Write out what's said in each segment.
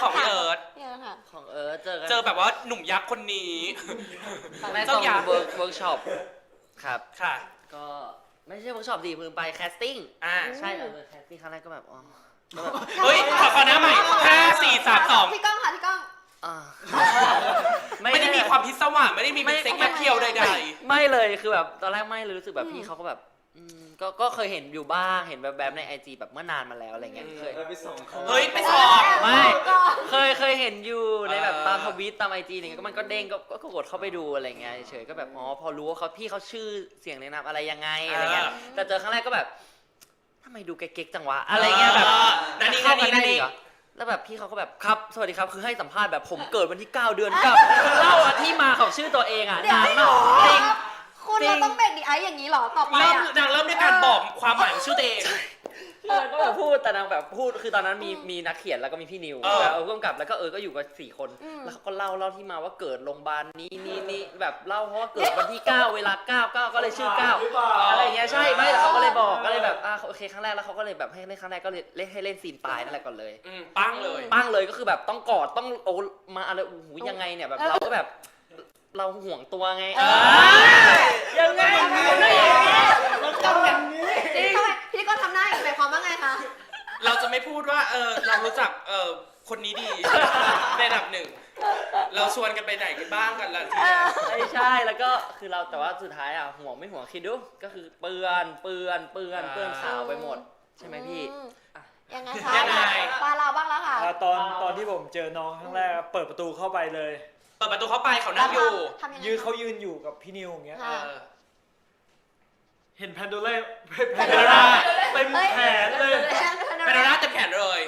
ของพี่เอิร์ธ เนี่ยค่ะ ของเจอแบบว่าหนุ่มยักษ์คนนี้ ครั้งแรกตอนเวิร์กช็อปครับ ค่ะ ก็ไม่ใช่เวิร์กช็อปดิคือไปแคสติ้ง ใช่แคสติ้งครั้งแรกก็แบบอ๋อ เฮ้ยขอหน้าใหม่5 4 3 2พี่ก้องค่ะพี่ก้อง ไม่ได้มีความพิศวาสไม่ได้มีเป็นเซ็กแอปเพียวใดๆไม่เลยคือแบบตอนแรกไม่เลยรู้สึกแบบพี่เขาก็แบบก็เคยเห็นอยู่บ้างเห็นแบบใน IG แบบเมื่อนานมาแล้วอะไรเงี้ยเคย ไปส่งเขา เฮ้ยไปสอบ ไม่เคยเห็นอยู่ในแบบตามทวิตตาม IG อะไรเงี้ยก็มันก็เด้งก็กดเข้าไปดูอะไรเงี้ยเฉยก็แบบอ๋อพอรู้ว่าพี่เขาชื่อเสียงในนามอะไรยังไงอะไรเงี้ยแต่เจอครั้งแรกก็แบบทำไมดูเก๊กๆจังวะอะไรเงี้ยแบบนั่นนี่ เข้ากันได้เหรอแล้วแบบพี่เขาก็แบบครับสวัสดีครับคือให้สัมภาษณ์แบบผมเกิดวันที่9 เดือน9เล่าที่มาของชื่อตัวเองอ่ะนานมากจริง คุณเราต้องเบรกดีไออย่างนี้หรอต่อไป นางเริ่มด้วยการบอกความหมายของชื่อตัวเอง นางก็แบบพูดแต่นางแบบพูดคือตอนนั้นมีนักเขียนแล้วก็มีพี่นิวแบบร่วมกับแล้วก็ก็อยู่กัน4 คนแล้วเขาก็เล่าที่มาว่าเกิดโรงพยาบาลนี้แบบเล่าเพราะว่าเกิดวันที่9เวลา9ก็เลยชื่อ9อะไรอย่างเงี้ยใช่ไม่แต่เขาก็เลยบอกก็เลยแบบโอเคครั้งแรกแล้วเขาก็เลยแบบให้เล่นครั้งแรกก็เลยให้เล่นซีนตายนั่นแหละก่อนเลยปั้งเลยก็คือแบบต้องกอดต้องโอ้มาอะไรโอ้โหยังไงเนี่ยแบบเราก็แบบเราห่วงตัวไงยังไงพี่ก็ทำหน้าอย่างไรความว่าไงคะ เราจะไม่พูดว่าเรารู้จักคนนี้ดีในระดับหนึ่งเราชวนกันไปไหนกันบ้างกันละทีไม่ใช่แล้วก็คือเราแต่ว่าสุดท้ายห่วงไม่ห่วงคิดดูก็คือเปื้อนขาวไปหมดใช่ไหมพี่ยังไงคะปลาเราบ้างแล้วค่ะตอนที่ผมเจอน้องครั้งแรกเปิดประตูเข้าไปเลย เปิดประตูเข้าไปเขานั่งอยู่เขายืนอยู่กับพี่นิวอย่างเงี้ยเห็นแพนโดร่าเต็มแขนเลยแพนโดร่าเต็มแขนเลย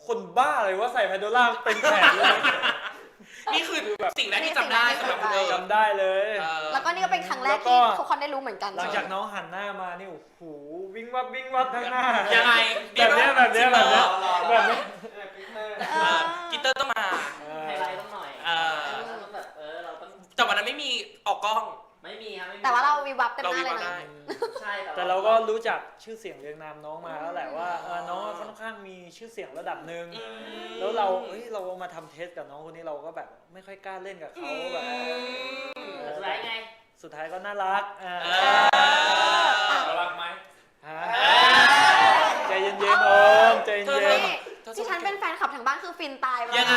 คนบ้าเลยว่าใส่แพนโดร่าเต็มแขนเลยนี่คือสิ่งแรกที่จำได้สำหรับคุณเอิร์ธจำได้เลยแล้วก็นี่ก็เป็นครั้งแรกที่ทุกคนได้รู้เหมือนกันหลังจากน้องหันหน้ามานี่โอ้โหวิ่งวับทั้งหน้ายังไงแบบนี้กิตเตอร์ต้องมาไฮไลท์ต้องหน่อยต้องแบบเราต้องแต่วันนั้นไม่มีออกกล้องไม่มีครับแต่ว่าเราวิวับเต็มหน้าเลยนะใช่แต่เราก็รู้จักชื่อเสียงเรียงนามน้องมาแล้วแหละว่าน้องค่อนข้างมีชื่อเสียงระดับหนึ่งแล้วเรามาทำเทสกับน้องคนนี้เราก็แบบไม่ค่อยกล้าเล่นกับเขาแบบสุดท้ายไงสุดท้ายก็น่ารักรักไหมใจเย็นๆโอมใจเย็นที่ฉันเป็นแฟนคลับทางบ้านคือฟินตายยังไง